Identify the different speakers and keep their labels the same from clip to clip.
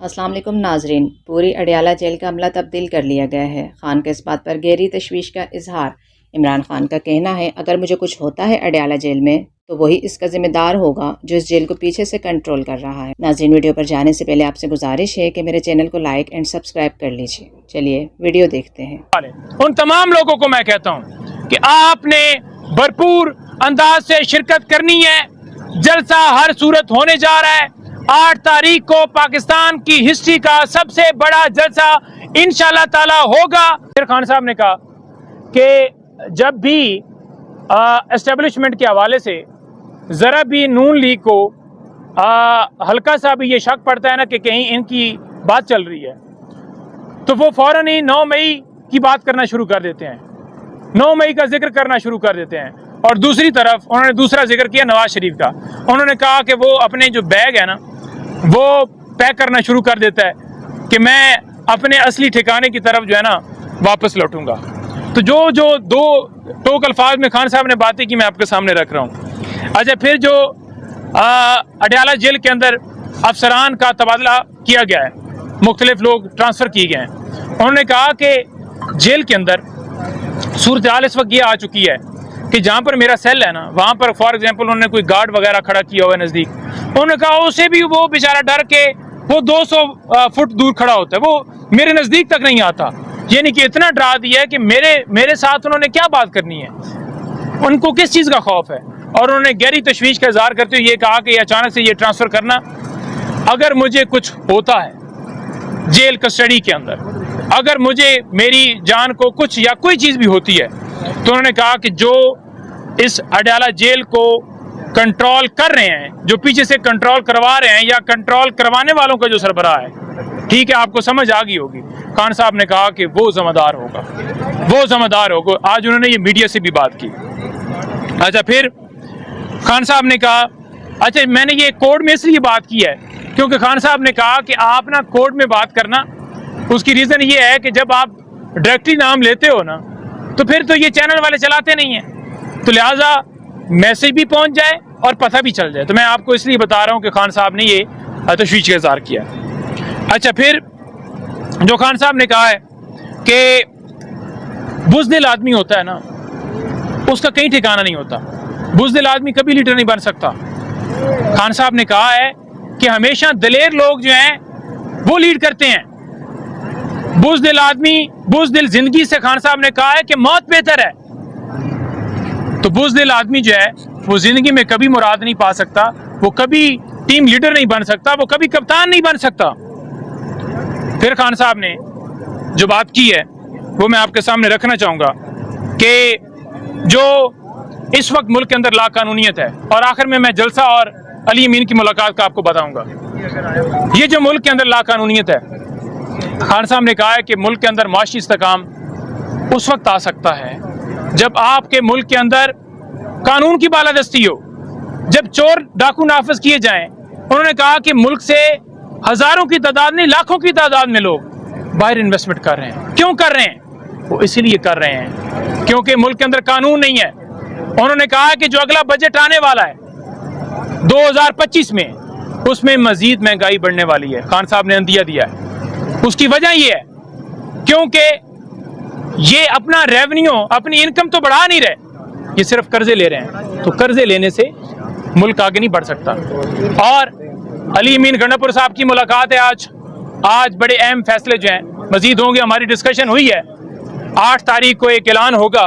Speaker 1: السلام علیکم ناظرین، پوری اڈیالہ جیل کا عملہ تبدیل کر لیا گیا ہے۔ خان کا اس بات پر گہری تشویش کا اظہار۔ عمران خان کا کہنا ہے، اگر مجھے کچھ ہوتا ہے اڈیالہ جیل میں تو وہی اس کا ذمہ دار ہوگا جو اس جیل کو پیچھے سے کنٹرول کر رہا ہے۔ ناظرین، ویڈیو پر جانے سے پہلے آپ سے گزارش ہے کہ میرے چینل کو لائک اینڈ سبسکرائب کر لیجیے۔ چلیے ویڈیو دیکھتے ہیں۔
Speaker 2: ان تمام لوگوں کو میں کہتا ہوں کہ آپ نے بھرپور انداز سے شرکت کرنی ہے۔ جلسہ ہر صورت ہونے جا رہا ہے۔ 8 تاریخ کو پاکستان کی ہسٹری کا سب سے بڑا جلسہ انشاءاللہ تعالی ہوگا۔ خان صاحب نے کہا کہ جب بھی اسٹیبلشمنٹ کے حوالے سے ذرا بھی نون لیگ کو ہلکا سا بھی یہ شک پڑتا ہے نا کہ کہیں ان کی بات چل رہی ہے، تو وہ فوراً ہی 9 مئی کی بات کرنا شروع کر دیتے ہیں، 9 مئی کا ذکر کرنا شروع کر دیتے ہیں۔ اور دوسری طرف انہوں نے دوسرا ذکر کیا نواز شریف کا۔ انہوں نے کہا کہ وہ اپنے جو بیگ ہے نا وہ پیک کرنا شروع کر دیتا ہے کہ میں اپنے اصلی ٹھکانے کی طرف جو ہے نا واپس لوٹوں گا۔ تو جو دو ٹوک الفاظ میں خان صاحب نے باتیں کی میں آپ کے سامنے رکھ رہا ہوں۔ اچھا، پھر جو اڈیالہ جیل کے اندر افسران کا تبادلہ کیا گیا ہے، مختلف لوگ ٹرانسفر کیے گئے ہیں، انہوں نے کہا کہ جیل کے اندر صورتحال اس وقت یہ آ چکی ہے کہ جہاں پر میرا سیل ہے نا وہاں پر فار ایگزامپل انہوں نے کوئی گارڈ وغیرہ کھڑا کیا ہوا ہے نزدیک، انہوں نے کہا اسے بھی وہ بیچارہ ڈر کے وہ 200 فٹ دور کھڑا ہوتا ہے، وہ میرے نزدیک تک نہیں آتا۔ یعنی کہ اتنا ڈرا دیا ہے کہ میرے ساتھ انہوں نے کیا بات کرنی ہے، ان کو کس چیز کا خوف ہے۔ اور انہوں نے گہری تشویش کا اظہار کرتے ہوئے یہ کہا کہ اچانک سے یہ ٹرانسفر کرنا، اگر مجھے کچھ ہوتا ہے جیل کسٹڈی کے اندر، اگر مجھے میری جان کو کچھ یا کوئی چیز بھی ہوتی ہے، تو انہوں نے کہا کہ جو اس اڈیالہ جیل کو کنٹرول کر رہے ہیں، جو پیچھے سے کنٹرول کروا رہے ہیں یا کنٹرول کروانے والوں کا جو سربراہ ہے، ٹھیک ہے، آپ کو سمجھ آ گئی ہوگی، خان صاحب نے کہا کہ وہ ذمہ دار ہوگا، وہ ذمہ دار ہوگا۔ آج انہوں نے یہ میڈیا سے بھی بات کی۔ اچھا، پھر خان صاحب نے کہا، اچھا میں نے یہ کورٹ میں اس لیے بات کی ہے کیونکہ خان صاحب نے کہا کہ آپ نا کورٹ میں بات کرنا، اس کی ریزن یہ ہے کہ جب آپ ڈائریکٹلی نام لیتے ہو نا تو پھر تو یہ چینل والے چلاتے نہیں ہیں، تو لہٰذا میسج بھی پہنچ جائے اور پتہ بھی چل جائے۔ تو میں آپ کو اس لیے بتا رہا ہوں کہ خان صاحب نے یہ تشویش کا اظہار کیا۔ اچھا، پھر جو خان صاحب نے کہا ہے کہ بزدل آدمی ہوتا ہے نا اس کا کہیں ٹھکانہ نہیں ہوتا، بزدل آدمی کبھی لیڈر نہیں بن سکتا۔ خان صاحب نے کہا ہے کہ ہمیشہ دلیر لوگ جو ہیں وہ لیڈ کرتے ہیں، بزدل آدمی، بزدل زندگی سے خان صاحب نے کہا ہے کہ موت بہتر ہے۔ تو بزدل آدمی جو ہے وہ زندگی میں کبھی مراد نہیں پا سکتا، وہ کبھی ٹیم لیڈر نہیں بن سکتا، وہ کبھی کپتان نہیں بن سکتا۔ پھر خان صاحب نے جو بات کی ہے وہ میں آپ کے سامنے رکھنا چاہوں گا کہ جو اس وقت ملک کے اندر لا قانونیت ہے، اور آخر میں جلسہ اور علی امین کی ملاقات کا آپ کو بتاؤں گا، یہ جو ملک کے اندر لا قانونیت ہے، خان صاحب نے کہا ہے کہ ملک کے اندر معاشی استحکام اس وقت آ سکتا ہے جب آپ کے ملک کے اندر قانون کی بالادستی ہو، جب چور ڈاکو نافذ کیے جائیں۔ انہوں نے کہا کہ ملک سے ہزاروں کی تعداد نہیں، لاکھوں کی تعداد میں لوگ باہر انویسٹمنٹ کر رہے ہیں۔ کیوں کر رہے ہیں؟ وہ اسی لیے کر رہے ہیں کیونکہ ملک کے اندر قانون نہیں ہے۔ انہوں نے کہا کہ جو اگلا بجٹ آنے والا ہے 2025 میں، اس میں مزید مہنگائی بڑھنے والی ہے۔ خان صاحب نے اندیا دیا ہے، اس کی وجہ یہ ہے کیونکہ یہ اپنا ریونیو، اپنی انکم تو بڑھا نہیں رہے، یہ صرف قرضے لے رہے ہیں، تو قرضے لینے سے ملک آگے نہیں بڑھ سکتا۔ اور علی امین گنڈاپور صاحب کی ملاقات ہے آج بڑے اہم فیصلے جو ہیں مزید ہوں گے۔ ہماری ڈسکشن ہوئی ہے، 8 تاریخ کو ایک اعلان ہوگا،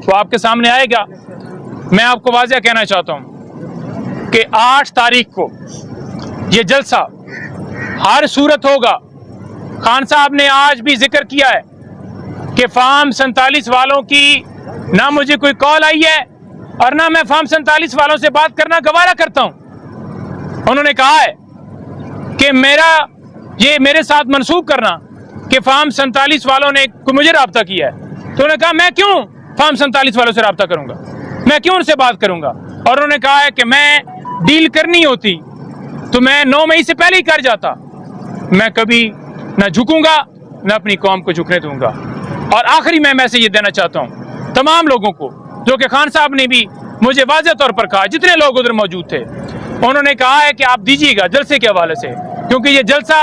Speaker 2: وہ آپ کے سامنے آئے گا۔ میں آپ کو واضح کہنا چاہتا ہوں کہ 8 تاریخ کو یہ جلسہ ہر صورت ہوگا۔ خان صاحب نے آج بھی ذکر کیا ہے کہ فارم 47 والوں کی نہ مجھے کوئی کال آئی ہے اور نہ میں فارم 47 والوں سے بات کرنا گوارا کرتا ہوں۔ انہوں نے کہا ہے کہ یہ میرے ساتھ منسوب کرنا کہ فارم 47 والوں نے مجھے رابطہ کیا ہے، تو انہوں نے کہا میں کیوں فارم 47 والوں سے رابطہ کروں گا، میں کیوں ان سے بات کروں گا۔ اور انہوں نے کہا ہے کہ میں ڈیل کرنی ہوتی تو میں 9 مئی سے پہلے ہی کر جاتا، میں کبھی نہ جھکوں گا نہ اپنی قوم کو جھکنے دوں گا۔ اور آخری میں میسج یہ دینا چاہتا ہوں تمام لوگوں کو، جو کہ خان صاحب نے بھی مجھے واضح طور پر کہا، جتنے لوگ ادھر موجود تھے، انہوں نے کہا ہے کہ آپ دیجیے گا جلسے کے حوالے سے، کیونکہ یہ جلسہ